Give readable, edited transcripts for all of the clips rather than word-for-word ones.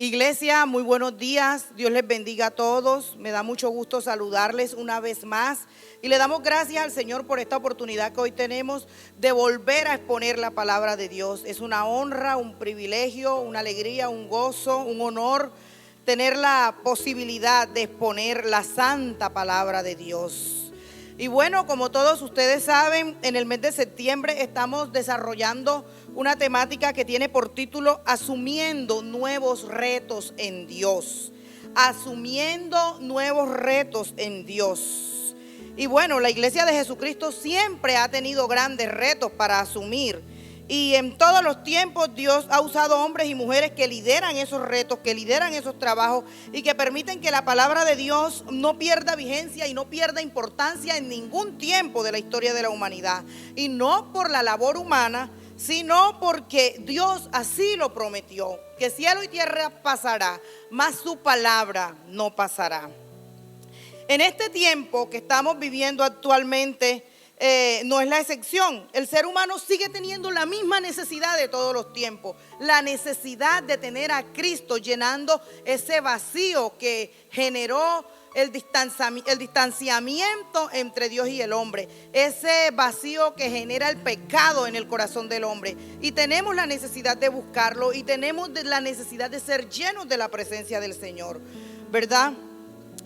Iglesia, muy buenos días, Dios les bendiga a todos, me da mucho gusto saludarles una vez más y le damos gracias al Señor por esta oportunidad que hoy tenemos de volver a exponer la palabra de Dios. Es una honra, un privilegio, una alegría, un gozo, un honor tener la posibilidad de exponer la santa palabra de Dios. Y bueno, como todos ustedes saben, en el mes de septiembre estamos desarrollando una temática que tiene por título Asumiendo nuevos retos en Dios. Asumiendo nuevos retos en Dios. Y bueno, la Iglesia de Jesucristo siempre ha tenido grandes retos para asumir. Y en todos los tiempos Dios ha usado hombres y mujeres que lideran esos retos, que lideran esos trabajos y que permiten que la palabra de Dios no pierda vigencia y no pierda importancia en ningún tiempo de la historia de la humanidad. Y no por la labor humana, sino porque Dios así lo prometió, que cielo y tierra pasará, mas su palabra no pasará. En este tiempo que estamos viviendo actualmente, no es la excepción. El ser humano sigue teniendo la misma necesidad de todos los tiempos, la necesidad de tener a Cristo llenando ese vacío que generó el distanciamiento entre Dios y el hombre, ese vacío que genera el pecado en el corazón del hombre. Y tenemos la necesidad de buscarlo y tenemos la necesidad de ser llenos de la presencia del Señor, ¿verdad?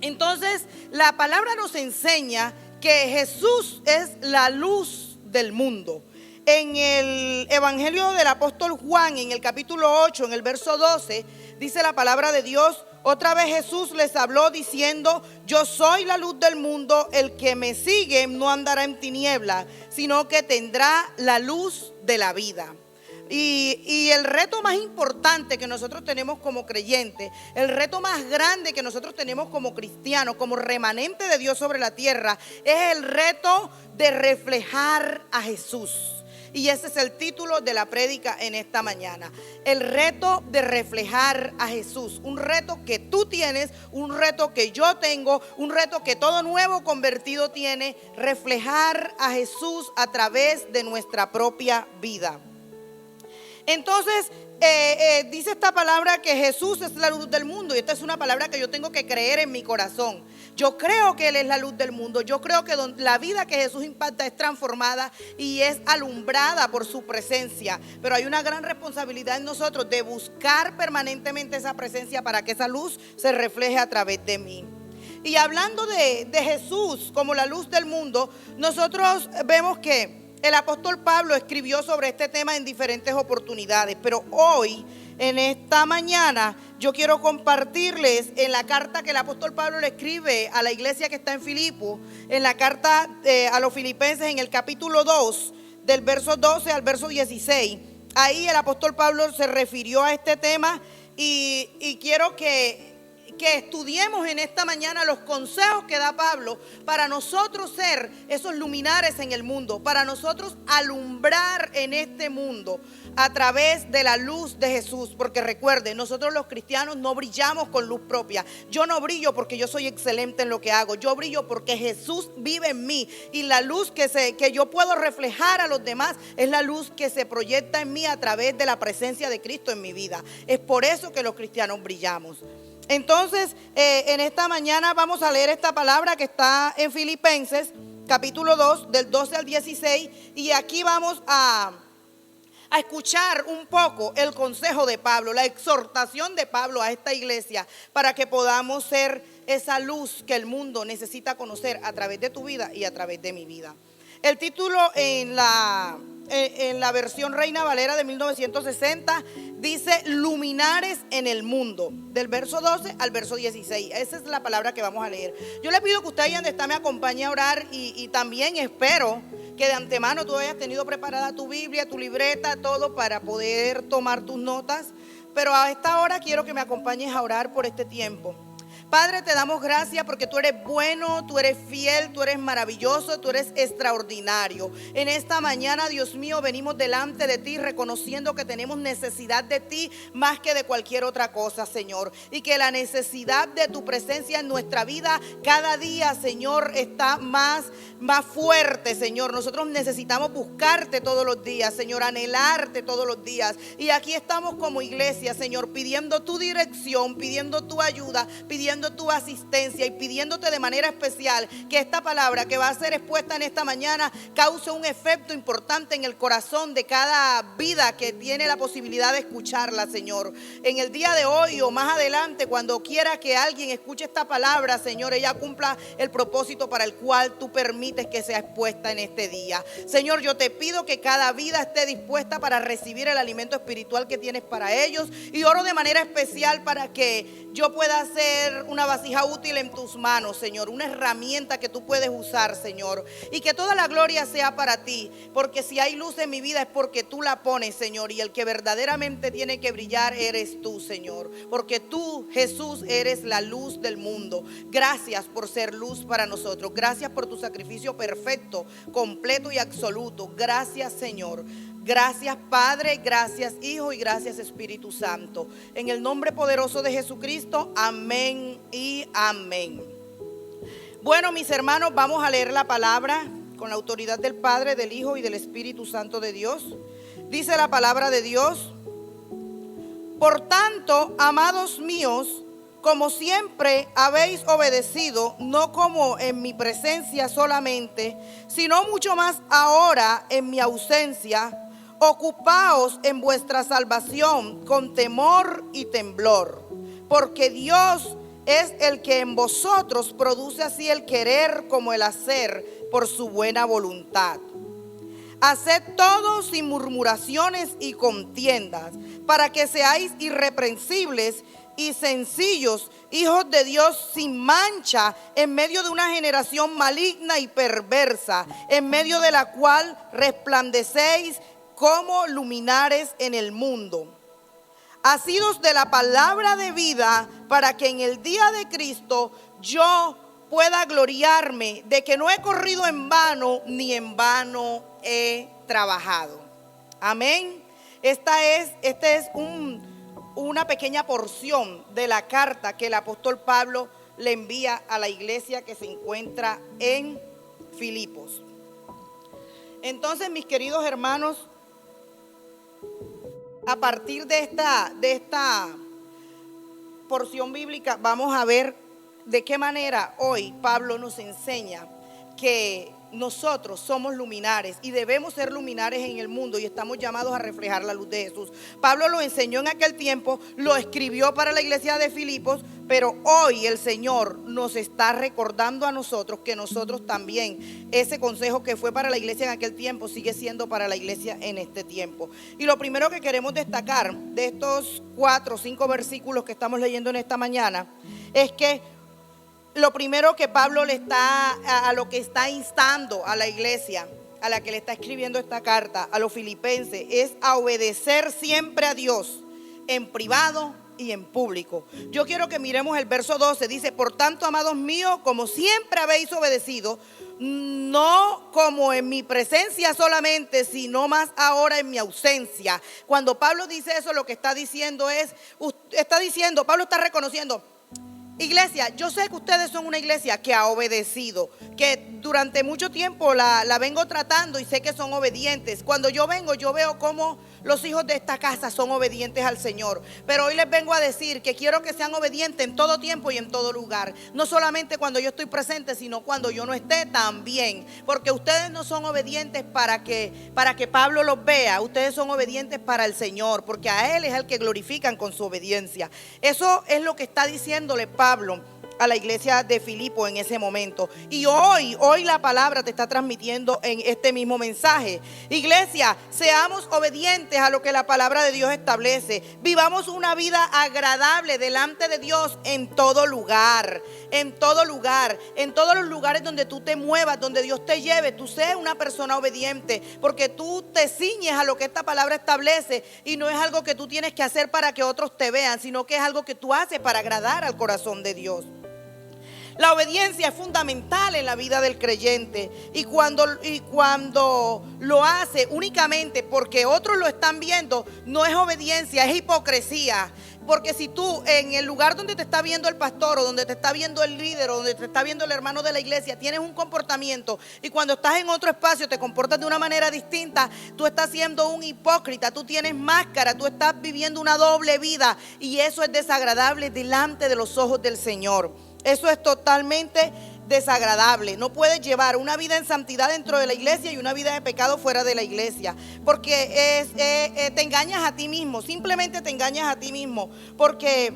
Entonces, la palabra nos enseña que Jesús es la luz del mundo. En el Evangelio del apóstol Juan, en el capítulo 8, en el verso 12, dice la palabra de Dios: otra vez Jesús les habló diciendo: yo soy la luz del mundo, el que me sigue no andará en tinieblas, sino que tendrá la luz de la vida. Y el reto más importante que nosotros tenemos como creyentes, el reto más grande que nosotros tenemos como cristianos, como remanente de Dios sobre la tierra, es el reto de reflejar a Jesús. Y ese es el título de la prédica en esta mañana. El reto de reflejar a Jesús. Un reto que tú tienes, un reto que yo tengo, un reto que todo nuevo convertido tiene. Reflejar a Jesús a través de nuestra propia vida. Entonces, dice esta palabra que Jesús es la luz del mundo. Y esta es una palabra que yo tengo que creer en mi corazón. Yo creo que Él es la luz del mundo. Yo creo que la vida que Jesús impacta es transformada y es alumbrada por su presencia. Pero hay una gran responsabilidad en nosotros de buscar permanentemente esa presencia para que esa luz se refleje a través de mí. Y hablando de Jesús como la luz del mundo, nosotros vemos que el apóstol Pablo escribió sobre este tema en diferentes oportunidades, pero hoy, en esta mañana, yo quiero compartirles en la carta que el apóstol Pablo le escribe a la iglesia que está en Filipos, en la carta a los filipenses, en el capítulo 2, del verso 12 al verso 16. Ahí el apóstol Pablo se refirió a este tema y quiero que estudiemos en esta mañana los consejos que da Pablo para nosotros ser esos luminares en el mundo, para nosotros alumbrar en este mundo a través de la luz de Jesús. Porque recuerden, nosotros los cristianos no brillamos con luz propia. Yo no brillo porque yo soy excelente en lo que hago. Yo brillo porque Jesús vive en mí. Y la luz que yo puedo reflejar a los demás es la luz que se proyecta en mí a través de la presencia de Cristo en mi vida. Es por eso que los cristianos brillamos. Entonces, en esta mañana vamos a leer esta palabra que está en Filipenses, capítulo 2, del 12 al 16. Y aquí vamos a escuchar un poco el consejo de Pablo, la exhortación de Pablo a esta iglesia para que podamos ser esa luz que el mundo necesita conocer a través de tu vida y a través de mi vida. El título en la versión Reina Valera de 1960 dice: luminares en el mundo, del verso 12 al verso 16. Esa es la palabra que vamos a leer. Yo le pido que usted ahí donde está me acompañe a orar y también espero que de antemano tú hayas tenido preparada tu Biblia, tu libreta, todo para poder tomar tus notas. Pero a esta hora quiero que me acompañes a orar por este tiempo. Padre, te damos gracias porque tú eres bueno, tú eres fiel, tú eres maravilloso, tú eres extraordinario. En esta mañana, Dios mío, venimos delante de ti reconociendo que tenemos necesidad de ti más que de cualquier otra cosa, Señor. Y que la necesidad de tu presencia en nuestra vida cada día, Señor, está más fuerte, Señor. Nosotros necesitamos buscarte todos los días, Señor, anhelarte todos los días. Y aquí estamos como iglesia, Señor, pidiendo tu dirección, pidiendo tu ayuda, pidiendo tu asistencia y pidiéndote de manera especial que esta palabra que va a ser expuesta en esta mañana cause un efecto importante en el corazón de cada vida que tiene la posibilidad de escucharla, Señor. En el día de hoy o más adelante, cuando quiera que alguien escuche esta palabra, Señor, ella cumpla el propósito para el cual tú permites que sea expuesta en este día. Señor, yo te pido que cada vida esté dispuesta para recibir el alimento espiritual que tienes para ellos, y oro de manera especial para que yo pueda ser una vasija útil en tus manos, Señor, una herramienta que tú puedes usar, Señor, y que toda la gloria sea para ti, porque si hay luz en mi vida es porque tú la pones, Señor, y el que verdaderamente tiene que brillar eres tú, Señor, porque tú, Jesús, eres la luz del mundo. Gracias por ser luz para nosotros, gracias por tu sacrificio perfecto, completo y absoluto. Gracias, Señor. Gracias, Padre, gracias, Hijo, y gracias, Espíritu Santo. En el nombre poderoso de Jesucristo, amén y amén. Bueno, mis hermanos, vamos a leer la palabra con la autoridad del Padre, del Hijo y del Espíritu Santo de Dios. Dice la palabra de Dios: por tanto, amados míos, como siempre habéis obedecido, no como en mi presencia solamente, sino mucho más ahora en mi ausencia, ocupaos en vuestra salvación con temor y temblor, porque Dios es el que en vosotros produce así el querer como el hacer por su buena voluntad. Haced todo sin murmuraciones y contiendas, para que seáis irreprensibles y sencillos, hijos de Dios sin mancha, en medio de una generación maligna y perversa, en medio de la cual resplandecéis como luminares en el mundo, asidos de la palabra de vida, para que en el día de Cristo yo pueda gloriarme de que no he corrido en vano, ni en vano he trabajado. Amén. Esta es una pequeña porción de la carta que el apóstol Pablo le envía a la iglesia que se encuentra en Filipos. Entonces, mis queridos hermanos, a partir de esta porción bíblica vamos a ver de qué manera hoy Pablo nos enseña que nosotros somos luminares y debemos ser luminares en el mundo, y estamos llamados a reflejar la luz de Jesús. Pablo lo enseñó en aquel tiempo, lo escribió para la iglesia de Filipos, pero hoy el Señor nos está recordando a nosotros que nosotros también, ese consejo que fue para la iglesia en aquel tiempo sigue siendo para la iglesia en este tiempo. Y lo primero que queremos destacar de estos 4 o 5 versículos que estamos leyendo en esta mañana es que lo primero que Pablo le está, a lo que está instando a la iglesia, a la que le está escribiendo esta carta, a los filipenses, es a obedecer siempre a Dios en privado y en público. Yo quiero que miremos el verso 12, dice: por tanto, amados míos, como siempre habéis obedecido, no como en mi presencia solamente, sino más ahora en mi ausencia. Cuando Pablo dice eso, lo que está diciendo Pablo está reconociendo: iglesia, yo sé que ustedes son una iglesia que ha obedecido, que durante mucho tiempo la vengo tratando y sé que son obedientes. Cuando yo vengo, yo veo cómo los hijos de esta casa son obedientes al Señor. Pero hoy les vengo a decir que quiero que sean obedientes en todo tiempo y en todo lugar. No solamente cuando yo estoy presente, sino cuando yo no esté también. Porque ustedes no son obedientes para que Pablo los vea. Ustedes son obedientes para el Señor, porque a Él es el que glorifican con su obediencia. Eso es lo que está diciéndole Pablo a la iglesia de Filipo en ese momento. Y hoy la palabra te está transmitiendo en este mismo mensaje. Iglesia, seamos obedientes a lo que la palabra de Dios establece. Vivamos una vida agradable delante de Dios en todo lugar. En todo lugar, en todos los lugares donde tú te muevas, donde Dios te lleve, tú seas una persona obediente, porque tú te ciñes a lo que esta palabra establece, y no es algo que tú tienes que hacer para que otros te vean, sino que es algo que tú haces para agradar al corazón de Dios. La obediencia es fundamental en la vida del creyente. Y cuando lo hace únicamente porque otros lo están viendo, no es obediencia, es hipocresía. Porque si tú en el lugar donde te está viendo el pastor, o donde te está viendo el líder, o donde te está viendo el hermano de la iglesia, tienes un comportamiento, y cuando estás en otro espacio te comportas de una manera distinta, tú estás siendo un hipócrita, tú tienes máscara, tú estás viviendo una doble vida, y eso es desagradable delante de los ojos del Señor. Eso es totalmente desagradable. No puedes llevar una vida en santidad dentro de la iglesia y una vida de pecado fuera de la iglesia, porque te engañas a ti mismo, simplemente te engañas a ti mismo, porque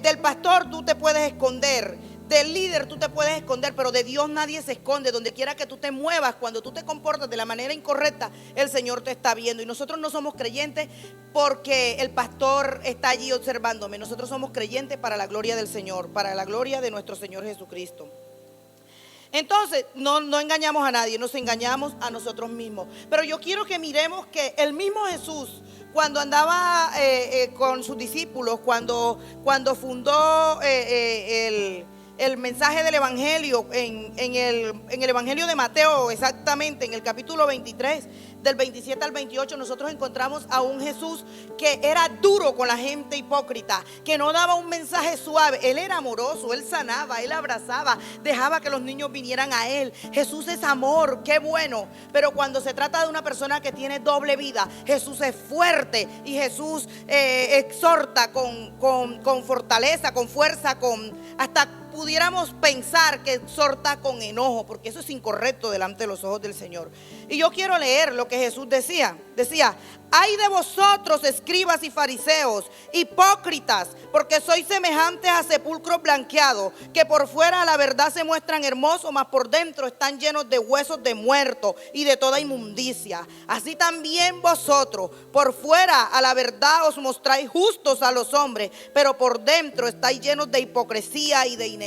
del pastor tú te puedes esconder, del líder tú te puedes esconder, pero de Dios nadie se esconde. Donde quiera que tú te muevas, cuando tú te comportas de la manera incorrecta, el Señor te está viendo. Y nosotros no somos creyentes porque el pastor está allí observándome. Nosotros somos creyentes para la gloria del Señor, para la gloria de nuestro Señor Jesucristo. Entonces, no engañamos a nadie, nos engañamos a nosotros mismos. Pero yo quiero que miremos que el mismo Jesús, cuando andaba con sus discípulos, cuando fundó el mensaje del Evangelio en el Evangelio de Mateo, exactamente en el capítulo 23, del 27 al 28, nosotros encontramos a un Jesús que era duro con la gente hipócrita, que no daba un mensaje suave. Él era amoroso, él sanaba, él abrazaba, dejaba que los niños vinieran a él. Jesús es amor, qué bueno. Pero cuando se trata de una persona que tiene doble vida, Jesús es fuerte y Jesús exhorta con fortaleza, con fuerza, hasta pudiéramos pensar que exhorta con enojo, porque eso es incorrecto delante de los ojos del Señor. Y yo quiero leer lo que Jesús decía. Decía: ay de vosotros, escribas y fariseos, hipócritas, porque sois semejantes a sepulcros blanqueados, que por fuera a la verdad se muestran hermosos, mas por dentro están llenos de huesos de muertos y de toda inmundicia. Así también vosotros, por fuera a la verdad os mostráis justos a los hombres, pero por dentro estáis llenos de hipocresía y de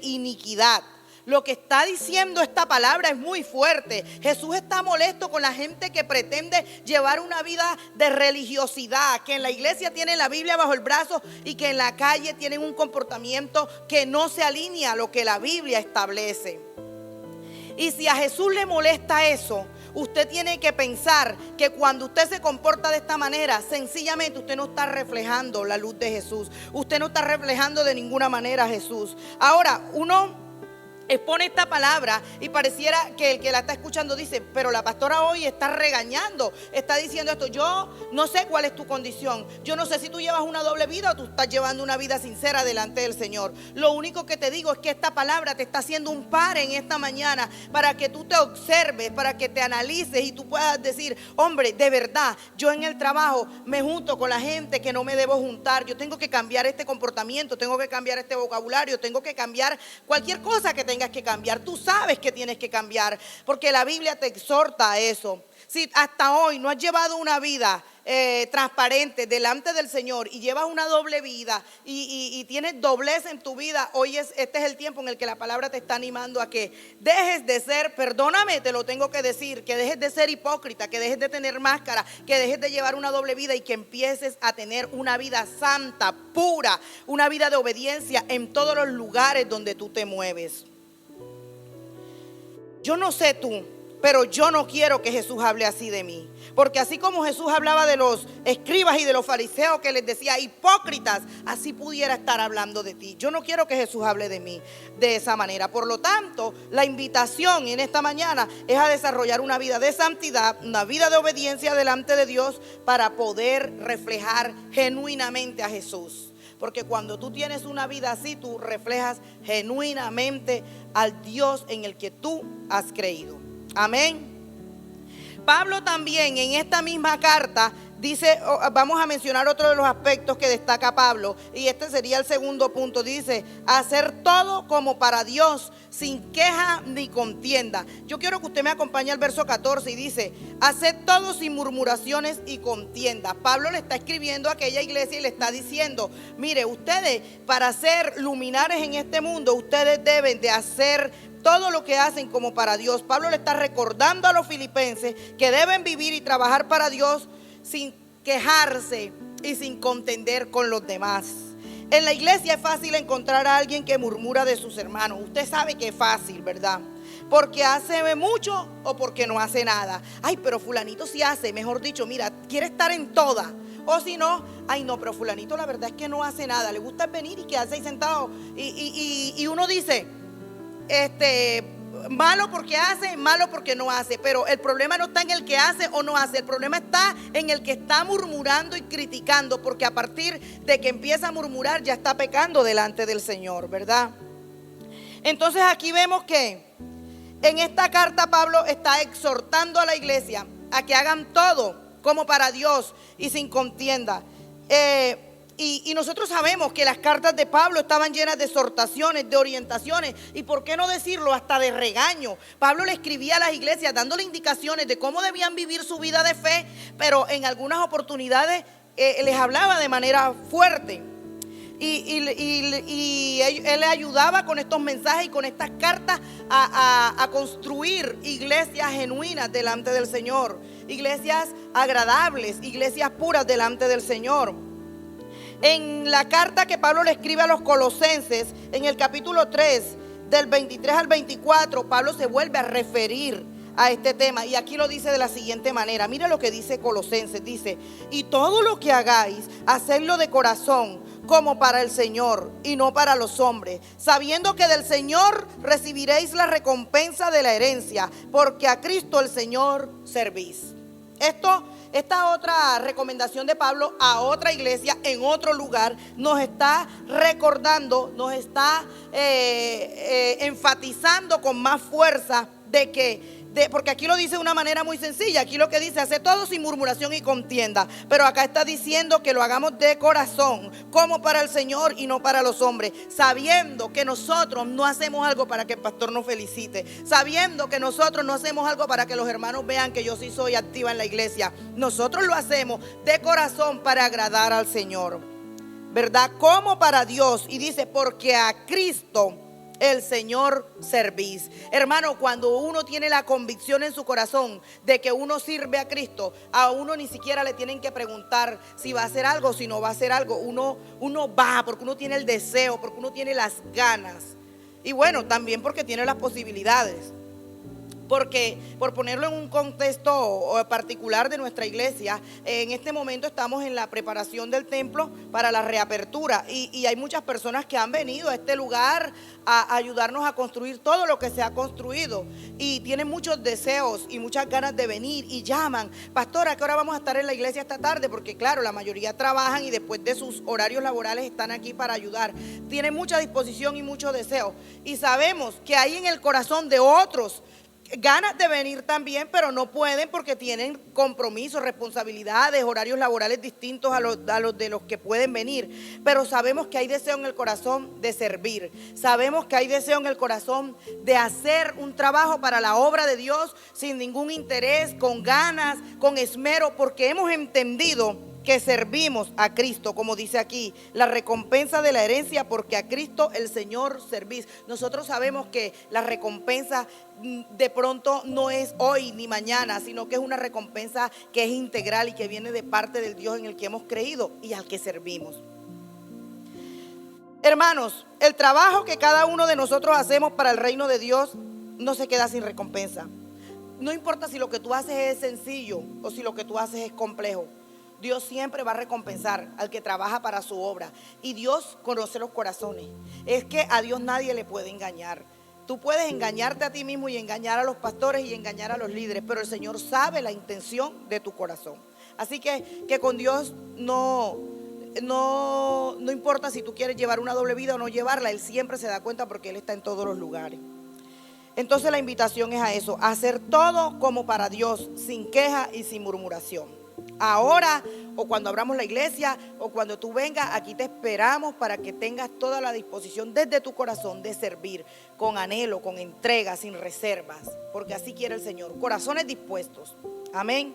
iniquidad. Lo que está diciendo esta palabra es muy fuerte. Jesús está molesto con la gente que pretende llevar una vida de religiosidad, que en la iglesia tienen la Biblia bajo el brazo y que en la calle tienen un comportamiento que no se alinea a lo que la Biblia establece. Y si a Jesús le molesta eso, usted tiene que pensar que cuando usted se comporta de esta manera, sencillamente usted no está reflejando la luz de Jesús. Usted no está reflejando de ninguna manera a Jesús. Ahora, uno expone esta palabra y pareciera que el que la está escuchando dice: pero la pastora hoy está regañando, está diciendo esto. Yo no sé cuál es tu condición, yo no sé si tú llevas una doble vida o tú estás llevando una vida sincera delante del Señor. Lo único que te digo es que esta palabra te está haciendo un par en esta mañana, para que tú te observes, para que te analices y tú puedas decir: hombre, de verdad, yo en el trabajo me junto con la gente que no me debo juntar. Yo tengo que cambiar este comportamiento, tengo que cambiar este vocabulario, tengo que cambiar cualquier cosa que tengas que cambiar. Tú sabes que tienes que cambiar, porque la Biblia te exhorta a eso. Si hasta hoy no has llevado una vida transparente delante del Señor y llevas una doble vida y tienes doblez en tu vida, este es el tiempo en el que la palabra te está animando a que dejes de ser, perdóname, te lo tengo que decir, que dejes de ser hipócrita, que dejes de tener máscara, que dejes de llevar una doble vida y que empieces a tener una vida santa, pura, una vida de obediencia en todos los lugares donde tú te mueves. Yo no sé tú, pero yo no quiero que Jesús hable así de mí. Porque así como Jesús hablaba de los escribas y de los fariseos, que les decía hipócritas, así pudiera estar hablando de ti. Yo no quiero que Jesús hable de mí de esa manera. Por lo tanto, la invitación en esta mañana es a desarrollar una vida de santidad, una vida de obediencia delante de Dios, para poder reflejar genuinamente a Jesús. Porque cuando tú tienes una vida así, tú reflejas genuinamente al Dios en el que tú has creído. Amén. Pablo también en esta misma carta dice, vamos a mencionar otro de los aspectos que destaca Pablo, y este sería el segundo punto. Dice: hacer todo como para Dios, sin queja ni contienda. Yo quiero que usted me acompañe al verso 14 y dice: haced todo sin murmuraciones y contienda. Pablo le está escribiendo a aquella iglesia y le está diciendo: mire, ustedes, para ser luminares en este mundo, ustedes deben de hacer todo lo que hacen como para Dios. Pablo le está recordando a los filipenses que deben vivir y trabajar para Dios sin quejarse y sin contender con los demás. En la iglesia es fácil encontrar a alguien que murmura de sus hermanos. Usted sabe que es fácil, ¿verdad? Porque hace mucho o porque no hace nada. Ay, pero fulanito sí hace, mejor dicho, mira, quiere estar en todas. O si no, ay no, pero fulanito la verdad es que no hace nada. Le gusta venir y quedarse ahí sentado. Y uno dice, malo porque hace, malo porque no hace. Pero el problema no está en el que hace o no hace. El problema está en el que está murmurando y criticando. Porque a partir de que empieza a murmurar ya está pecando delante del Señor, ¿verdad? Entonces aquí vemos que en esta carta Pablo está exhortando a la iglesia a que hagan todo como para Dios y sin contienda. Y nosotros sabemos que las cartas de Pablo estaban llenas de exhortaciones, de orientaciones y por qué no decirlo, hasta de regaño. Pablo le escribía a las iglesias dándole indicaciones de cómo debían vivir su vida de fe, pero en algunas oportunidades les hablaba de manera fuerte. Y él le ayudaba con estos mensajes y con estas cartas a construir iglesias genuinas delante del Señor, iglesias agradables, iglesias puras delante del Señor. En la carta que Pablo le escribe a los colosenses, en el capítulo 3, del 23 al 24, Pablo se vuelve a referir a este tema y aquí lo dice de la siguiente manera. Mira lo que dice Colosenses, dice: y todo lo que hagáis, hacedlo de corazón, como para el Señor y no para los hombres, sabiendo que del Señor recibiréis la recompensa de la herencia, porque a Cristo el Señor servís. Esta otra recomendación de Pablo a otra iglesia en otro lugar nos está recordando, nos está enfatizando con más fuerza de que porque aquí lo dice de una manera muy sencilla. Aquí lo que dice: hace todo sin murmuración y contienda. Pero acá está diciendo que lo hagamos de corazón, como para el Señor y no para los hombres, sabiendo que nosotros no hacemos algo para que el pastor nos felicite, sabiendo que nosotros no hacemos algo para que los hermanos vean que yo sí soy activa en la iglesia. Nosotros lo hacemos de corazón para agradar al Señor, ¿verdad? Como para Dios. Y dice: porque a Cristo el Señor servís. Hermano, cuando uno tiene la convicción en su corazón de que uno sirve a Cristo, a uno ni siquiera le tienen que preguntar si va a hacer algo, si no va a hacer algo. Uno va porque uno tiene el deseo, porque uno tiene las ganas. Y bueno, también porque tiene las posibilidades. Porque, por ponerlo en un contexto particular de nuestra iglesia, en este momento estamos en la preparación del templo para la reapertura y hay muchas personas que han venido a este lugar a ayudarnos a construir todo lo que se ha construido y tienen muchos deseos y muchas ganas de venir y llaman: pastora, ¿a qué hora vamos a estar en la iglesia esta tarde? Porque claro, la mayoría trabajan y después de sus horarios laborales están aquí para ayudar. Tienen mucha disposición y mucho deseo y sabemos que hay en el corazón de otros ganas de venir también, pero no pueden porque tienen compromisos, responsabilidades, horarios laborales distintos a los de los que pueden venir. Pero sabemos que hay deseo en el corazón de servir. Sabemos que hay deseo en el corazón de hacer un trabajo para la obra de Dios sin ningún interés, con ganas, con esmero, porque hemos entendido que servimos a Cristo, como dice aquí, la recompensa de la herencia, porque a Cristo el Señor servís. Nosotros sabemos que la recompensa de pronto no es hoy ni mañana, sino que es una recompensa que es integral y que viene de parte del Dios en el que hemos creído y al que servimos. Hermanos, el trabajo que cada uno de nosotros hacemos para el reino de Dios no se queda sin recompensa. No importa si lo que tú haces es sencillo o si lo que tú haces es complejo. Dios siempre va a recompensar al que trabaja para su obra. Y Dios conoce los corazones. Es que a Dios nadie le puede engañar. Tú puedes engañarte a ti mismo y engañar a los pastores y engañar a los líderes, pero el Señor sabe la intención de tu corazón. Así que con Dios no importa si tú quieres llevar una doble vida o no llevarla. Él siempre se da cuenta porque Él está en todos los lugares. Entonces la invitación es a eso: a hacer todo como para Dios, sin queja y sin murmuración. Ahora o cuando abramos la iglesia o cuando tú vengas, aquí te esperamos para que tengas toda la disposición desde tu corazón de servir con anhelo, con entrega, sin reservas, porque así quiere el Señor, corazones dispuestos. Amén.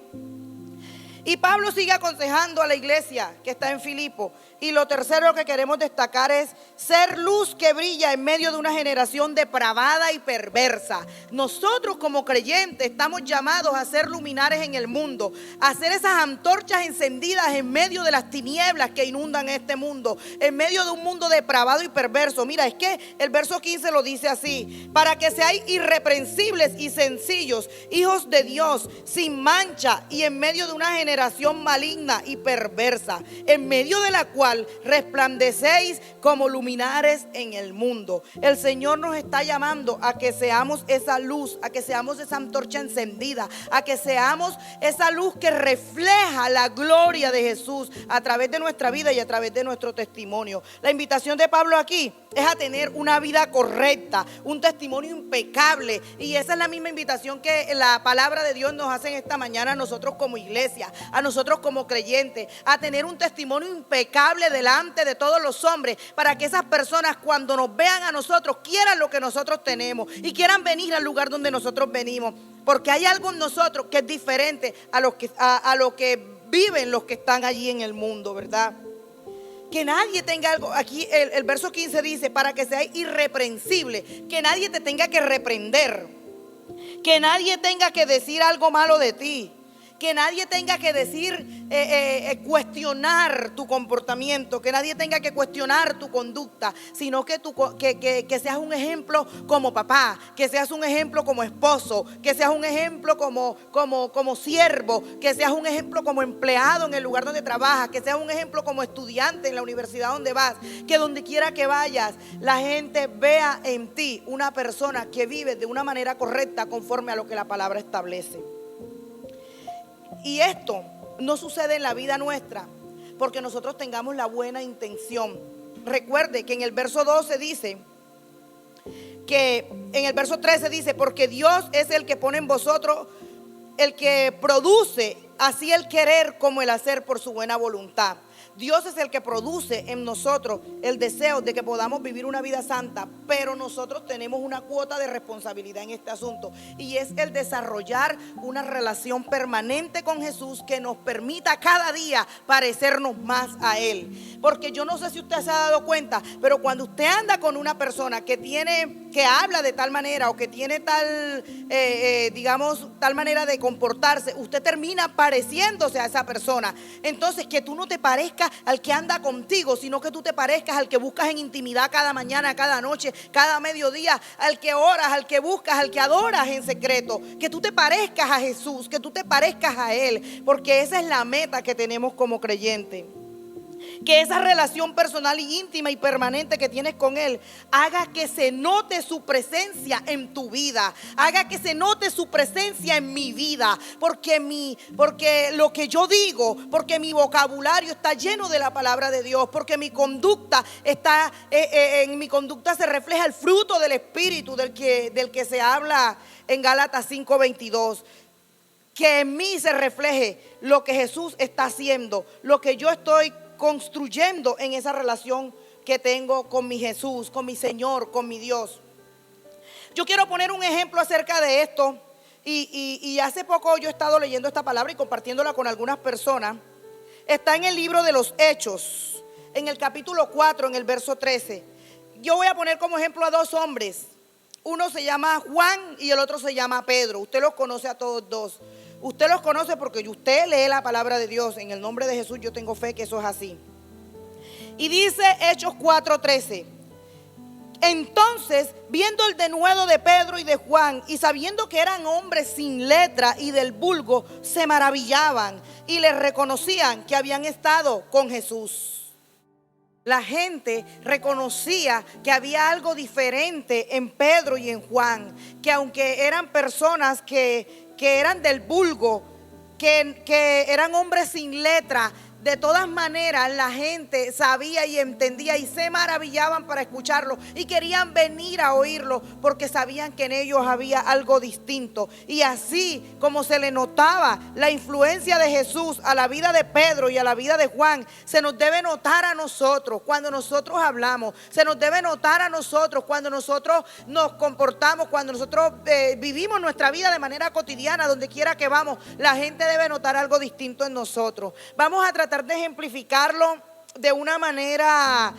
Y Pablo sigue aconsejando a la iglesia que está en Filipo. Y lo tercero que queremos destacar es ser luz que brilla en medio de una generación depravada y perversa. Nosotros como creyentes estamos llamados a ser luminares en el mundo, a ser esas antorchas encendidas en medio de las tinieblas que inundan este mundo, en medio de un mundo depravado y perverso. Mira, es que el verso 15 lo dice así: para que seáis irreprensibles y sencillos, hijos de Dios, sin mancha y en medio de una generación maligna y perversa, en medio de la cual resplandecéis como luminares en el mundo. El Señor nos está llamando a que seamos esa luz, a que seamos esa antorcha encendida, a que seamos esa luz que refleja la gloria de Jesús a través de nuestra vida y a través de nuestro testimonio. La invitación de Pablo aquí es a tener una vida correcta, un testimonio impecable, y esa es la misma invitación que la palabra de Dios nos hace en esta mañana a nosotros como iglesia, a nosotros como creyentes, a tener un testimonio impecable delante de todos los hombres, para que esas personas cuando nos vean a nosotros quieran lo que nosotros tenemos y quieran venir al lugar donde nosotros venimos, porque hay algo en nosotros que es diferente a lo que viven los que están allí en el mundo, ¿verdad? Que nadie tenga algo, aquí el verso 15 dice, para que seáis irreprensible, que nadie te tenga que reprender, que nadie tenga que decir algo malo de ti, que nadie tenga que decir, cuestionar tu comportamiento, que nadie tenga que cuestionar tu conducta, sino que seas un ejemplo como papá, que seas un ejemplo como esposo, que seas un ejemplo como siervo, que seas un ejemplo como empleado en el lugar donde trabajas, que seas un ejemplo como estudiante en la universidad donde vas, que donde quiera que vayas, la gente vea en ti una persona que vive de una manera correcta conforme a lo que la palabra establece. Y esto no sucede en la vida nuestra porque nosotros tengamos la buena intención. Recuerde que en el verso 12 dice que en el verso 13 dice: porque Dios es el que pone en vosotros, el que produce así el querer como el hacer por su buena voluntad. Dios es el que produce en nosotros el deseo de que podamos vivir una vida santa, pero nosotros tenemos una cuota de responsabilidad en este asunto, y es el desarrollar una relación permanente con Jesús que nos permita cada día parecernos más a Él. Porque yo no sé si usted se ha dado cuenta, pero cuando usted anda con una persona que habla de tal manera o que tiene tal manera de comportarse, usted termina pareciéndose a esa persona. Entonces, que tú no te parezcas al que anda contigo, sino que tú te parezcas al que buscas en intimidad cada mañana, cada noche, cada mediodía, al que oras, al que buscas, al que adoras en secreto. Que tú te parezcas a Jesús, que tú te parezcas a Él, porque esa es la meta que tenemos como creyentes. Que esa relación personal y íntima y permanente que tienes con Él haga que se note su presencia en tu vida, haga que se note su presencia en mi vida, porque lo que yo digo, porque mi vocabulario está lleno de la palabra de Dios, porque mi conducta en mi conducta se refleja el fruto del Espíritu del que se habla en Gálatas 5:22. Que en mí se refleje lo que Jesús está haciendo, lo que yo estoy construyendo en esa relación que tengo con mi Jesús, con mi Señor, con mi Dios. Yo quiero poner un ejemplo acerca de esto, y hace poco yo he estado leyendo esta palabra y compartiéndola con algunas personas. Está en el libro de los Hechos, en el capítulo 4, en el verso 13. Yo voy a poner como ejemplo a dos hombres. Uno se llama Juan y el otro se llama Pedro. Usted los conoce a todos dos. Usted los conoce porque usted lee la palabra de Dios. En el nombre de Jesús yo tengo fe que eso es así. Y dice Hechos 4:13: entonces, viendo el denuedo de Pedro y de Juan, y sabiendo que eran hombres sin letra y del vulgo, se maravillaban y les reconocían que habían estado con Jesús. La gente reconocía que había algo diferente en Pedro y en Juan, que aunque eran personas que eran del vulgo, que eran hombres sin letra, de todas maneras la gente sabía y entendía y se maravillaban para escucharlo y querían venir a oírlo porque sabían que en ellos había algo distinto. Y así como se le notaba la influencia de Jesús a la vida de Pedro y a la vida de Juan, se nos debe notar a nosotros cuando nosotros hablamos, se nos debe notar a nosotros cuando nosotros nos comportamos, cuando nosotros vivimos nuestra vida de manera cotidiana, donde quiera que vamos, la gente debe notar algo distinto en nosotros. Vamos a tratar de ejemplificarlo de una manera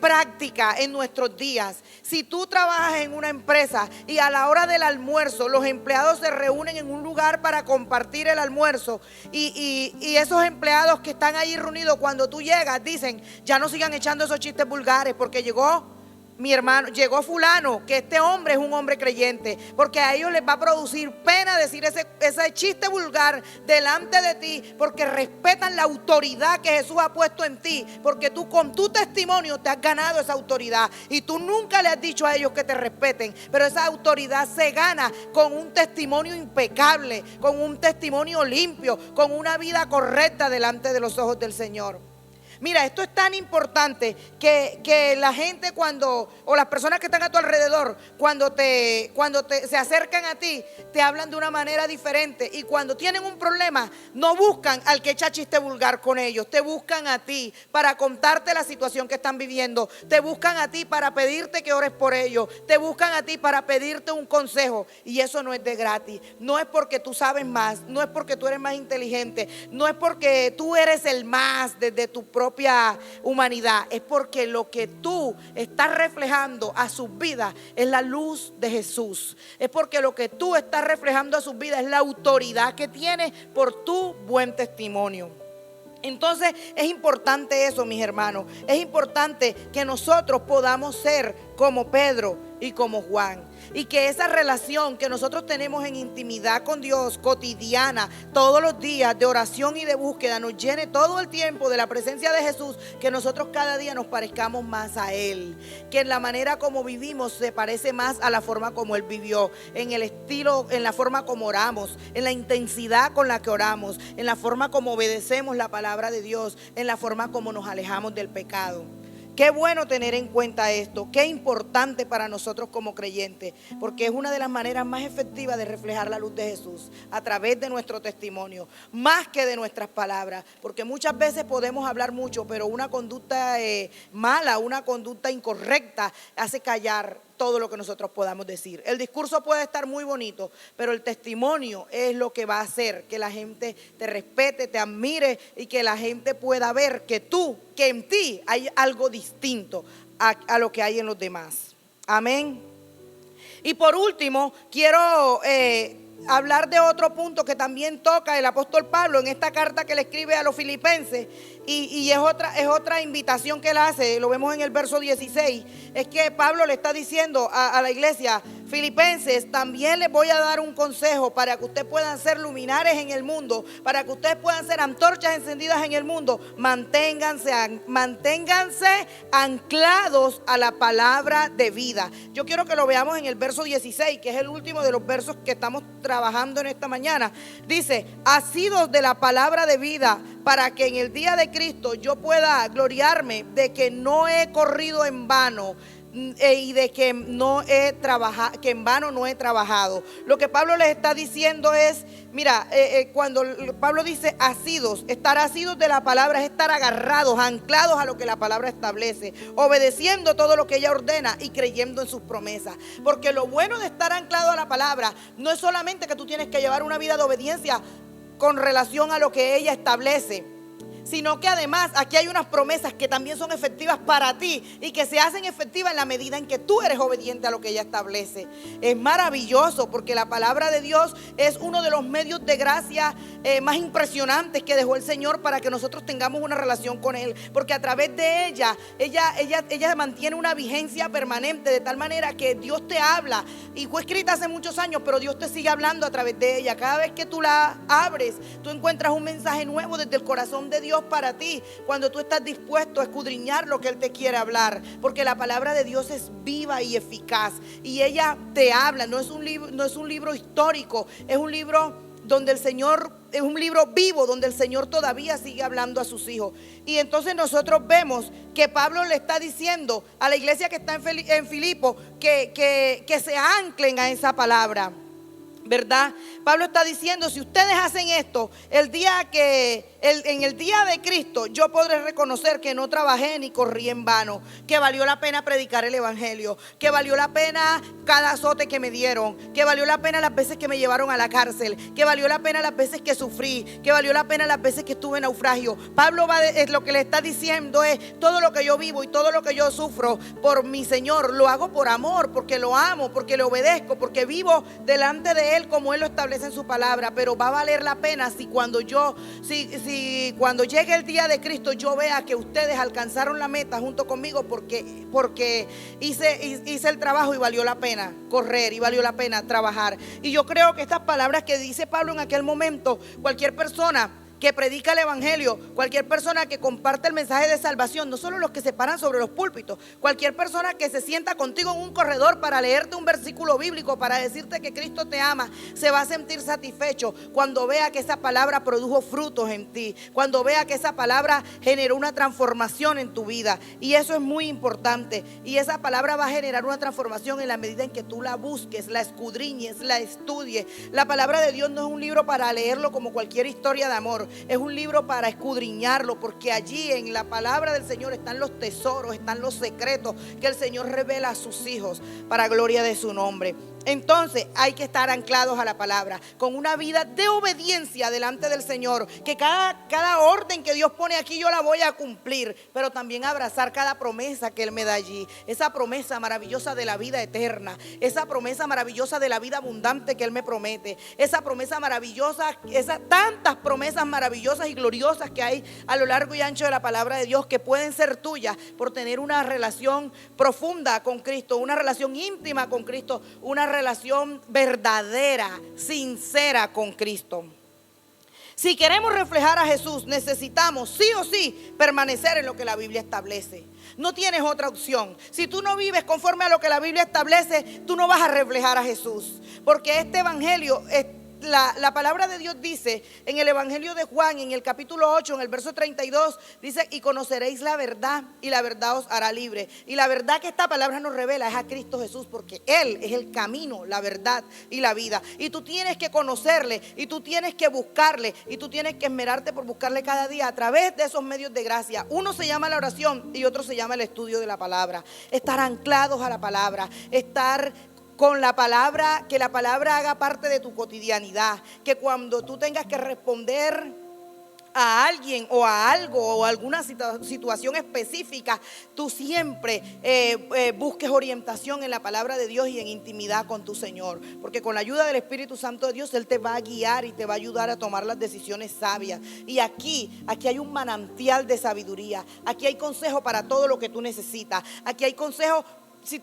práctica en nuestros días. Si tú trabajas en una empresa y a la hora del almuerzo los empleados se reúnen en un lugar para compartir el almuerzo y esos empleados que están ahí reunidos, cuando tú llegas dicen: ya no sigan echando esos chistes vulgares porque llegó mi hermano, llegó fulano, que este hombre es un hombre creyente, porque a ellos les va a producir pena decir ese chiste vulgar delante de ti, porque respetan la autoridad que Jesús ha puesto en ti, porque tú con tu testimonio te has ganado esa autoridad y tú nunca le has dicho a ellos que te respeten, pero esa autoridad se gana con un testimonio impecable, con un testimonio limpio, con una vida correcta delante de los ojos del Señor. Mira, esto es tan importante que la gente o las personas que están a tu alrededor, cuando se acercan a ti, te hablan de una manera diferente. Y cuando tienen un problema, no buscan al que echa chiste vulgar con ellos, te buscan a ti para contarte la situación que están viviendo, te buscan a ti para pedirte que ores por ellos, te buscan a ti para pedirte un consejo. Y eso no es de gratis, no es porque tú sabes más, no es porque tú eres más inteligente, no es porque tú eres el más desde tu propia humanidad, es porque lo que tú estás reflejando a sus vidas es la luz de Jesús, es porque lo que tú estás reflejando a sus vidas es la autoridad que tienes por tu buen testimonio. Entonces es importante eso, mis hermanos, es importante que nosotros podamos ser como Pedro y como Juan, y que esa relación que nosotros tenemos en intimidad con Dios cotidiana, todos los días de oración y de búsqueda, nos llene todo el tiempo de la presencia de Jesús, que nosotros cada día nos parezcamos más a Él, que en la manera como vivimos se parece más a la forma como Él vivió, en el estilo, en la forma como oramos, en la intensidad con la que oramos, en la forma como obedecemos la palabra de Dios, en la forma como nos alejamos del pecado. Qué bueno tener en cuenta esto, qué importante para nosotros como creyentes, porque es una de las maneras más efectivas de reflejar la luz de Jesús a través de nuestro testimonio, más que de nuestras palabras, porque muchas veces podemos hablar mucho, pero una conducta mala, una conducta incorrecta hace callar todo lo que nosotros podamos decir. El discurso puede estar muy bonito, pero el testimonio es lo que va a hacer que la gente te respete, te admire y que la gente pueda ver que en ti hay algo distinto a lo que hay en los demás. Amén. Y por último, quiero hablar de otro punto que también toca el apóstol Pablo en esta carta que le escribe a los filipenses, y es otra invitación que él hace. Lo vemos en el verso 16. Es que Pablo le está diciendo a la iglesia: filipenses, también les voy a dar un consejo para que ustedes puedan ser luminares en el mundo, para que ustedes puedan ser antorchas encendidas en el mundo. Manténganse anclados a la palabra de vida. Yo quiero que lo veamos en el verso 16, que es el último de los versos que estamos trabajando en esta mañana. Dice: asidos de la palabra de vida, para que en el día de Cristo yo pueda gloriarme de que no he corrido en vano y de que que en vano no he trabajado. Lo que Pablo les está diciendo es, mira, cuando Pablo dice asidos, estar asidos de la palabra es estar agarrados, anclados a lo que la palabra establece, obedeciendo todo lo que ella ordena y creyendo en sus promesas. Porque lo bueno de estar anclado a la palabra no es solamente que tú tienes que llevar una vida de obediencia con relación a lo que ella establece, sino que además aquí hay unas promesas que también son efectivas para ti y que se hacen efectivas en la medida en que tú eres obediente a lo que ella establece. Es maravilloso, porque la palabra de Dios es uno de los medios de gracia más impresionantes que dejó el Señor para que nosotros tengamos una relación con Él, porque a través de ella mantiene una vigencia permanente, de tal manera que Dios te habla, y fue escrita hace muchos años, pero Dios te sigue hablando a través de ella. Cada vez que tú la abres, tú encuentras un mensaje nuevo desde el corazón de Dios para ti, cuando tú estás dispuesto a escudriñar lo que Él te quiere hablar, porque la palabra de Dios es viva y eficaz, y ella te habla. No es un libro histórico, es un libro donde el Señor es un libro vivo donde el Señor todavía sigue hablando a sus hijos. Y entonces nosotros vemos que Pablo le está diciendo a la iglesia que está en Filipo que se anclen a esa palabra, ¿verdad? Pablo está diciendo, si ustedes hacen esto, en el día de Cristo, yo podré reconocer que no trabajé ni corrí en vano, que valió la pena predicar el evangelio, que valió la pena cada azote que me dieron, que valió la pena las veces que me llevaron a la cárcel, que valió la pena las veces que sufrí, que valió la pena las veces que estuve en naufragio. Pablo lo que le está diciendo es, todo lo que yo vivo y todo lo que yo sufro por mi Señor, lo hago por amor, porque lo amo, porque le obedezco, porque vivo delante de Él como Él lo establece en su palabra. Pero va a valer la pena si cuando llegue el día de Cristo yo vea que ustedes alcanzaron la meta junto conmigo, porque hice el trabajo y valió la pena correr y valió la pena trabajar. Y yo creo que estas palabras que dice Pablo en aquel momento, cualquier persona que predica el evangelio, cualquier persona que comparte el mensaje de salvación, no solo los que se paran sobre los púlpitos, cualquier persona que se sienta contigo en un corredor para leerte un versículo bíblico, para decirte que Cristo te ama, se va a sentir satisfecho cuando vea que esa palabra produjo frutos en ti, cuando vea que esa palabra generó una transformación en tu vida. Y eso es muy importante. Y esa palabra va a generar una transformación en la medida en que tú la busques, la escudriñes, la estudies. La palabra de Dios no es un libro para leerlo como cualquier historia de amor. Es un libro para escudriñarlo, porque allí en la palabra del Señor están los tesoros, están los secretos que el Señor revela a sus hijos para gloria de su nombre. Entonces hay que estar anclados a la palabra, con una vida de obediencia delante del Señor, que cada orden que Dios pone aquí yo la voy a cumplir, pero también abrazar cada promesa que Él me da allí, esa promesa maravillosa de la vida eterna, esa promesa maravillosa de la vida abundante que Él me promete, esa promesa maravillosa, esas tantas promesas maravillosas y gloriosas que hay a lo largo y ancho de la palabra de Dios, que pueden ser tuyas por tener una relación profunda con Cristo, una relación íntima con Cristo, una relación verdadera, sincera con Cristo. Si queremos reflejar a Jesús, necesitamos sí o sí permanecer en lo que la Biblia establece. No tienes otra opción. Si tú no vives conforme a lo que la Biblia establece, tú no vas a reflejar a Jesús, porque este evangelio la palabra de Dios dice en el Evangelio de Juan, en el capítulo 8, en el verso 32, dice: y conoceréis la verdad, y la verdad os hará libre. Y la verdad que esta palabra nos revela es a Cristo Jesús, porque Él es el camino, la verdad y la vida. Y tú tienes que conocerle, y tú tienes que buscarle, y tú tienes que esmerarte por buscarle cada día a través de esos medios de gracia. Uno se llama la oración y otro se llama el estudio de la palabra. Estar anclados a la palabra, estar con la palabra, que la palabra haga parte de tu cotidianidad, que cuando tú tengas que responder a alguien o a algo o a alguna situación específica, tú siempre busques orientación en la palabra de Dios y en intimidad con tu Señor, porque con la ayuda del Espíritu Santo de Dios Él te va a guiar y te va a ayudar a tomar las decisiones sabias. Y aquí hay un manantial de sabiduría, aquí hay consejo para todo lo que tú necesitas, aquí hay consejo. Si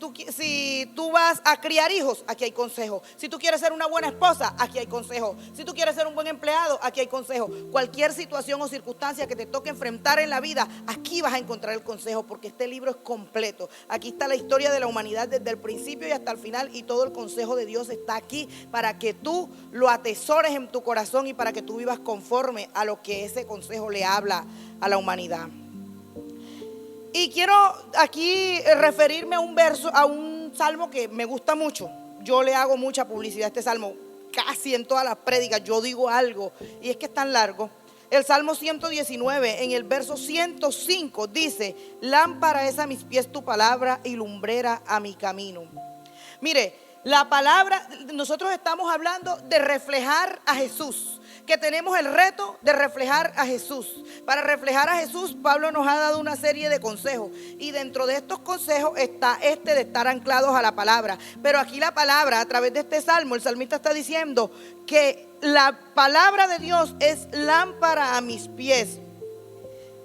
tú vas a criar hijos, aquí hay consejo. Si tú quieres ser una buena esposa, aquí hay consejo. Si tú quieres ser un buen empleado, aquí hay consejo. Cualquier situación o circunstancia que te toque enfrentar en la vida, aquí vas a encontrar el consejo, porque este libro es completo. Aquí está la historia de la humanidad desde el principio y hasta el final, y todo el consejo de Dios está aquí para que tú lo atesores en tu corazón y para que tú vivas conforme a lo que ese consejo le habla a la humanidad. Y quiero aquí referirme a un salmo que me gusta mucho. Yo le hago mucha publicidad a este salmo, casi en todas las prédicas yo digo algo, y es que es tan largo. El Salmo 119, en el verso 105, dice: lámpara es a mis pies tu palabra y lumbrera a mi camino. Mire, la palabra, nosotros estamos hablando de reflejar a Jesús, que tenemos el reto de reflejar a Jesús. Para reflejar a Jesús, Pablo nos ha dado una serie de consejos, y dentro de estos consejos está de estar anclados a la palabra. Pero aquí la palabra, a través de este salmo, el salmista está diciendo que la palabra de Dios es lámpara a mis pies.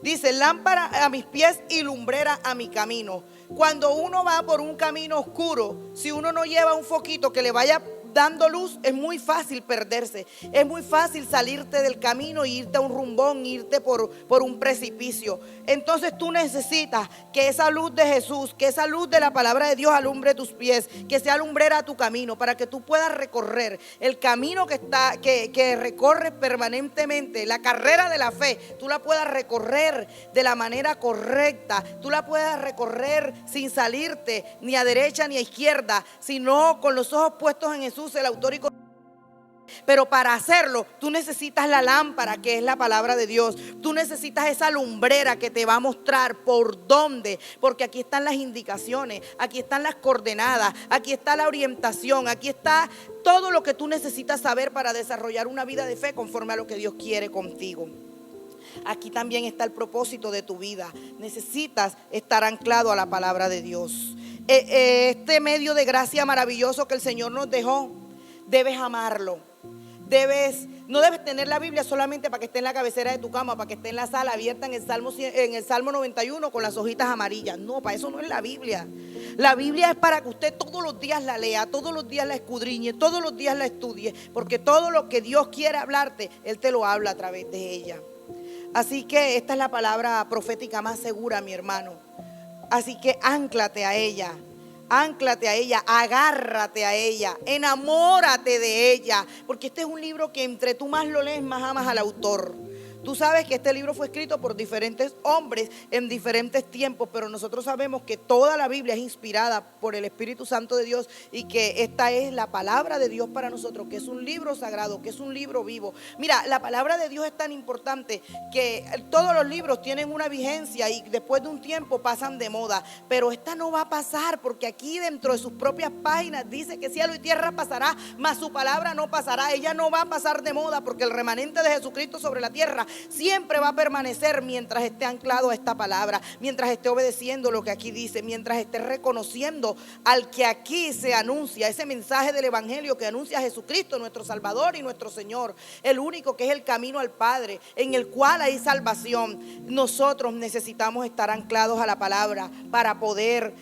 Dice: lámpara a mis pies y lumbrera a mi camino. Cuando uno va por un camino oscuro, si uno no lleva un foquito que le vaya dando luz, es muy fácil perderse. Es muy fácil salirte del camino e irte a un rumbón, irte por un precipicio. Entonces tú necesitas que esa luz de Jesús, que esa luz de la palabra de Dios alumbre tus pies, que sea lumbrera tu camino, para que tú puedas recorrer el camino que recorres permanentemente, la carrera de la fe. Tú la puedas recorrer de la manera correcta, tú la puedas recorrer sin salirte ni a derecha ni a izquierda, sino con los ojos puestos en Jesús, el autor y pero para hacerlo, tú necesitas la lámpara, que es la palabra de Dios. Tú necesitas esa lumbrera que te va a mostrar por dónde, porque aquí están las indicaciones, aquí están las coordenadas, aquí está la orientación, aquí está todo lo que tú necesitas saber para desarrollar una vida de fe conforme a lo que Dios quiere contigo. Aquí también está el propósito de tu vida. Necesitas estar anclado a la palabra de Dios. Este medio de gracia maravilloso que el Señor nos dejó, debes amarlo. No debes tener la Biblia solamente para que esté en la cabecera de tu cama, para que esté en la sala abierta en el Salmo 91 con las hojitas amarillas. No, para eso no es la Biblia. La Biblia es para que usted todos los días la lea, todos los días la escudriñe, todos los días la estudie, porque todo lo que Dios quiere hablarte, Él te lo habla a través de ella. Así que esta es la palabra profética más segura, mi hermano. Así que ánclate a ella. Ánclate a ella, agárrate a ella, enamórate de ella, porque este es un libro que entre tú más lo lees, más amas al autor. Tú sabes que este libro fue escrito por diferentes hombres en diferentes tiempos, pero nosotros sabemos que toda la Biblia es inspirada por el Espíritu Santo de Dios y que esta es la palabra de Dios para nosotros, que es un libro sagrado, que es un libro vivo. Mira, la palabra de Dios es tan importante que todos los libros tienen una vigencia y después de un tiempo pasan de moda, pero esta no va a pasar, porque aquí dentro de sus propias páginas dice que cielo y tierra pasará, mas su palabra no pasará. Ella no va a pasar de moda, porque el remanente de Jesucristo sobre la tierra siempre va a permanecer mientras esté anclado a esta palabra, mientras esté obedeciendo lo que aquí dice, mientras esté reconociendo al que aquí se anuncia, ese mensaje del evangelio que anuncia a Jesucristo, nuestro Salvador y nuestro Señor, el único que es el camino al Padre, en el cual hay salvación. Nosotros necesitamos estar anclados a la palabra para poder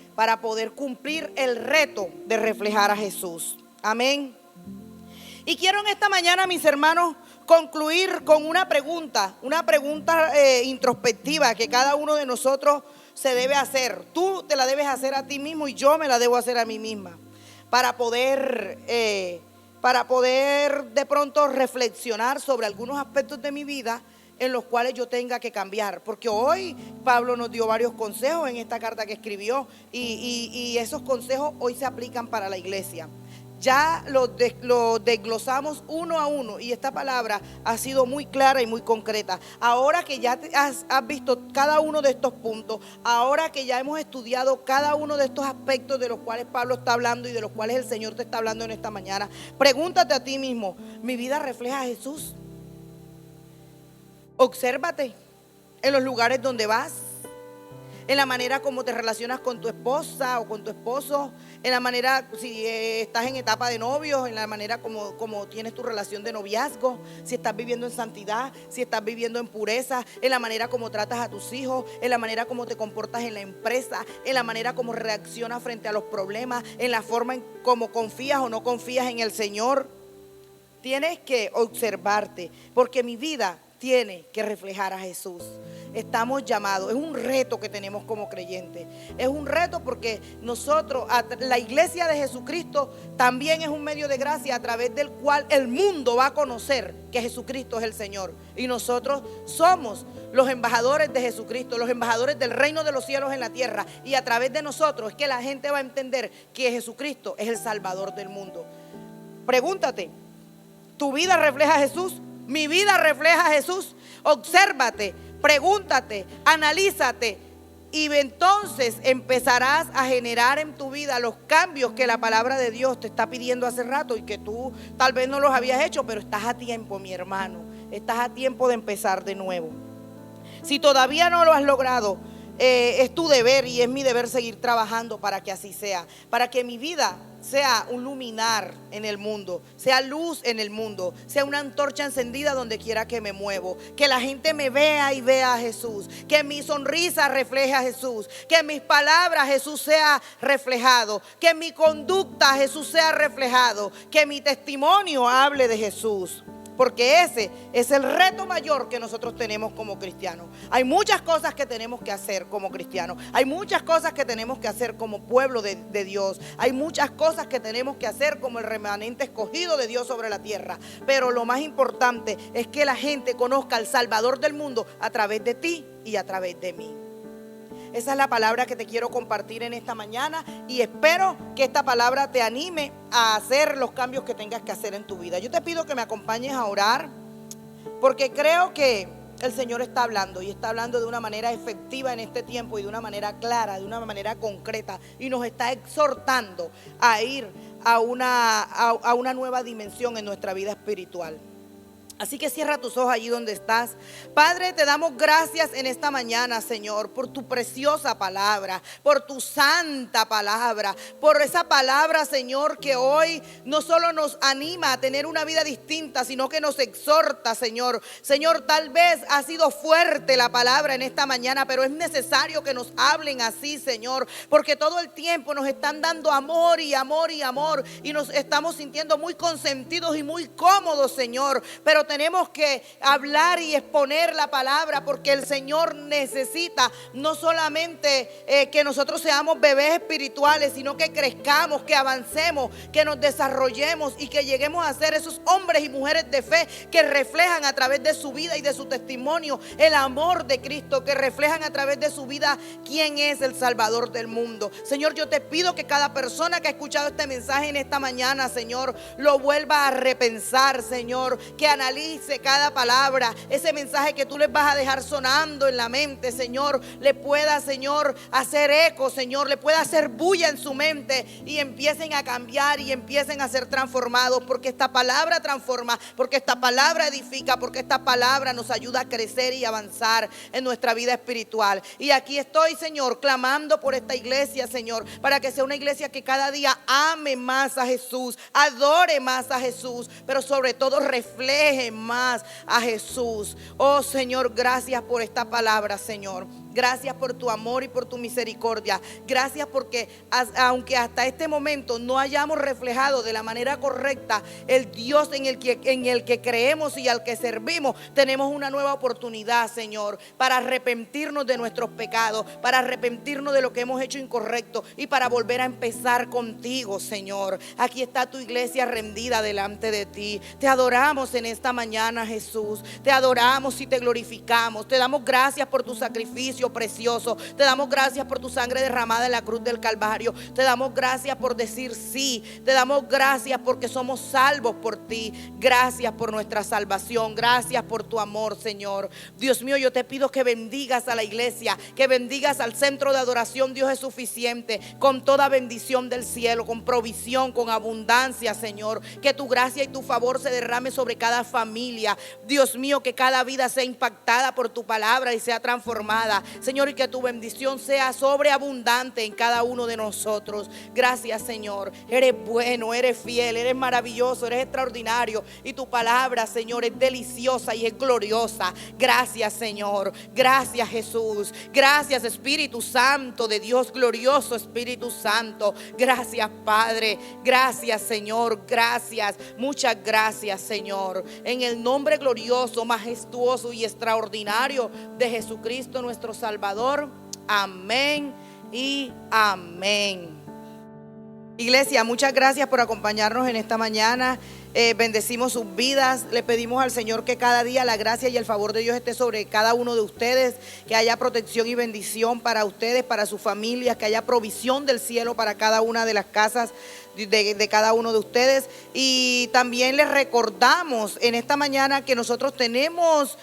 cumplir el reto de reflejar a Jesús. Amén. Y quiero en esta mañana, mis hermanos, concluir con una pregunta introspectiva que cada uno de nosotros se debe hacer. Tú te la debes hacer a ti mismo y yo me la debo hacer a mí misma para poder de pronto reflexionar sobre algunos aspectos de mi vida en los cuales yo tenga que cambiar, porque hoy Pablo nos dio varios consejos en esta carta que escribió y esos consejos hoy se aplican para la iglesia. Ya lo desglosamos uno a uno y esta palabra ha sido muy clara y muy concreta. Ahora que ya has visto cada uno de estos puntos, ahora que ya hemos estudiado cada uno de estos aspectos de los cuales Pablo está hablando y de los cuales el Señor te está hablando en esta mañana, pregúntate a ti mismo, ¿mi vida refleja a Jesús? Obsérvate en los lugares donde vas, en la manera como te relacionas con tu esposa o con tu esposo, en la manera, si estás en etapa de novios, en la manera como tienes tu relación de noviazgo, si estás viviendo en santidad, si estás viviendo en pureza, en la manera como tratas a tus hijos, en la manera como te comportas en la empresa, en la manera como reaccionas frente a los problemas, en la forma en cómo confías o no confías en el Señor. Tienes que observarte, porque mi vida tiene que reflejar a Jesús. Estamos llamados, es un reto que tenemos como creyentes. Es un reto porque nosotros, la iglesia de Jesucristo, también es un medio de gracia a través del cual el mundo va a conocer que Jesucristo es el Señor. Y nosotros somos los embajadores de Jesucristo, los embajadores del reino de los cielos en la tierra. Y a través de nosotros es que la gente va a entender que Jesucristo es el Salvador del mundo. Pregúntate, ¿tu vida refleja a Jesús? ¿Mi vida refleja a Jesús? Obsérvate, pregúntate, analízate y entonces empezarás a generar en tu vida los cambios que la palabra de Dios te está pidiendo hace rato y que tú tal vez no los habías hecho, pero estás a tiempo, mi hermano. Estás a tiempo de empezar de nuevo. Si todavía no lo has logrado, es tu deber y es mi deber seguir trabajando para que así sea, para que mi vida sea un luminar en el mundo, sea luz en el mundo, sea una antorcha encendida donde quiera que me muevo, que la gente me vea y vea a Jesús, que mi sonrisa refleje a Jesús, que mis palabras Jesús sea reflejado, que mi conducta Jesús sea reflejado, que mi testimonio hable de Jesús. Porque ese es el reto mayor que nosotros tenemos como cristianos. Hay muchas cosas que tenemos que hacer como cristianos. Hay muchas cosas que tenemos que hacer como pueblo de Dios. Hay muchas cosas que tenemos que hacer como el remanente escogido de Dios sobre la tierra. Pero lo más importante es que la gente conozca al Salvador del mundo a través de ti y a través de mí. Esa es la palabra que te quiero compartir en esta mañana y espero que esta palabra te anime a hacer los cambios que tengas que hacer en tu vida. Yo te pido que me acompañes a orar porque creo que el Señor está hablando y está hablando de una manera efectiva en este tiempo y de una manera clara, de una manera concreta y nos está exhortando a ir a una nueva dimensión en nuestra vida espiritual. Así que cierra tus ojos allí donde estás. Padre, te damos gracias en esta mañana, Señor, por tu preciosa palabra, por tu santa palabra, por esa palabra, Señor, que hoy no solo nos anima a tener una vida distinta, sino que nos exhorta, Señor. Señor, tal vez ha sido fuerte la palabra en esta mañana, pero es necesario que nos hablen así, Señor, porque todo el tiempo nos están dando amor y amor y amor y nos estamos sintiendo muy consentidos y muy cómodos, Señor, pero tenemos que hablar y exponer la palabra porque el Señor necesita no solamente que nosotros seamos bebés espirituales, sino que crezcamos, que avancemos, que nos desarrollemos y que lleguemos a ser esos hombres y mujeres de fe que reflejan a través de su vida y de su testimonio el amor de Cristo, que reflejan a través de su vida quién es el Salvador del mundo. Señor, yo te pido que cada persona que ha escuchado este mensaje en esta mañana, Señor, lo vuelva a repensar, Señor, que analice cada palabra, ese mensaje que tú les vas a dejar sonando en la mente, Señor, le pueda, Señor, hacer eco, Señor, le pueda hacer bulla en su mente y empiecen a cambiar y empiecen a ser transformados, porque esta palabra transforma, porque esta palabra edifica, porque esta palabra nos ayuda a crecer y avanzar en nuestra vida espiritual. Y aquí estoy, Señor, clamando por esta iglesia, Señor, para que sea una iglesia que cada día ame más a Jesús, adore más a Jesús, pero sobre todo refleje más a Jesús. Oh Señor, gracias por esta palabra, Señor. Gracias por tu amor y por tu misericordia. Gracias porque aunque hasta este momento no hayamos reflejado de la manera correcta el Dios en el que creemos y al que servimos, tenemos una nueva oportunidad, Señor, para arrepentirnos de nuestros pecados, para arrepentirnos de lo que hemos hecho incorrecto y para volver a empezar contigo, Señor. Aquí está tu iglesia rendida delante de ti. Te adoramos en esta mañana, Jesús. Te adoramos y te glorificamos. Te damos gracias por tu sacrificio precioso. Te damos gracias por tu sangre derramada en la cruz del Calvario. Te damos gracias por decir sí. Te damos gracias porque somos salvos por ti. Gracias por nuestra salvación. Gracias por tu amor, Señor. Dios mío, yo te pido que bendigas a la iglesia, que bendigas al centro de adoración. Dios es suficiente, con toda bendición del cielo, con provisión, con abundancia, Señor. Que tu gracia y tu favor se derrame sobre cada familia. Dios mío, que cada vida sea impactada por tu palabra y sea transformada, Señor, y que tu bendición sea sobreabundante en cada uno de nosotros. Gracias, Señor. Eres bueno, eres fiel, eres maravilloso, eres extraordinario. Y tu palabra, Señor, es deliciosa y es gloriosa. Gracias, Señor. Gracias, Jesús. Gracias, Espíritu Santo de Dios, glorioso Espíritu Santo. Gracias, Padre. Gracias, Señor. Gracias. Muchas gracias, Señor. En el nombre glorioso, majestuoso y extraordinario de Jesucristo, nuestro Salvador. Amén y amén. Iglesia, muchas gracias por acompañarnos en esta mañana. Bendecimos sus vidas. Le pedimos al Señor que cada día la gracia y el favor de Dios esté sobre cada uno de ustedes, que haya protección y bendición para ustedes, para sus familias, que haya provisión del cielo para cada una de las casas de cada uno de ustedes. Y también les recordamos en esta mañana que nosotros tenemos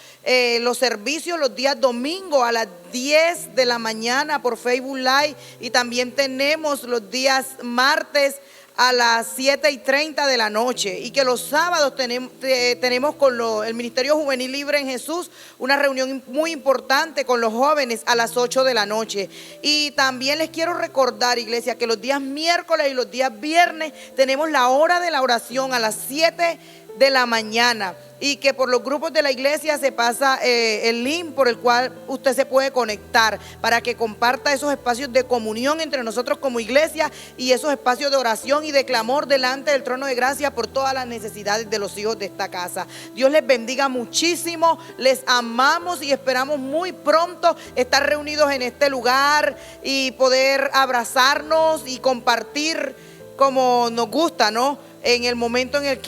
los servicios los días domingo a las 10 de la mañana por Facebook Live, y también tenemos los días martes a las 7:30 de la noche, y que los sábados tenemos con el Ministerio Juvenil Libre en Jesús una reunión muy importante con los jóvenes a las 8 de la noche. Y también les quiero recordar, iglesia, que los días miércoles y los días viernes tenemos la hora de la oración a las 7 de la mañana, y que por los grupos de la iglesia se pasa el link por el cual usted se puede conectar para que comparta esos espacios de comunión entre nosotros como iglesia y esos espacios de oración y de clamor delante del trono de gracia por todas las necesidades de los hijos de esta casa. Dios les bendiga muchísimo, les amamos y esperamos muy pronto estar reunidos en este lugar y poder abrazarnos y compartir como nos gusta, ¿no? En el momento en el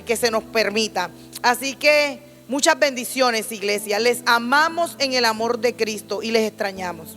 que se nos permita. Así que muchas bendiciones, iglesia. Les amamos en el amor de Cristo y les extrañamos.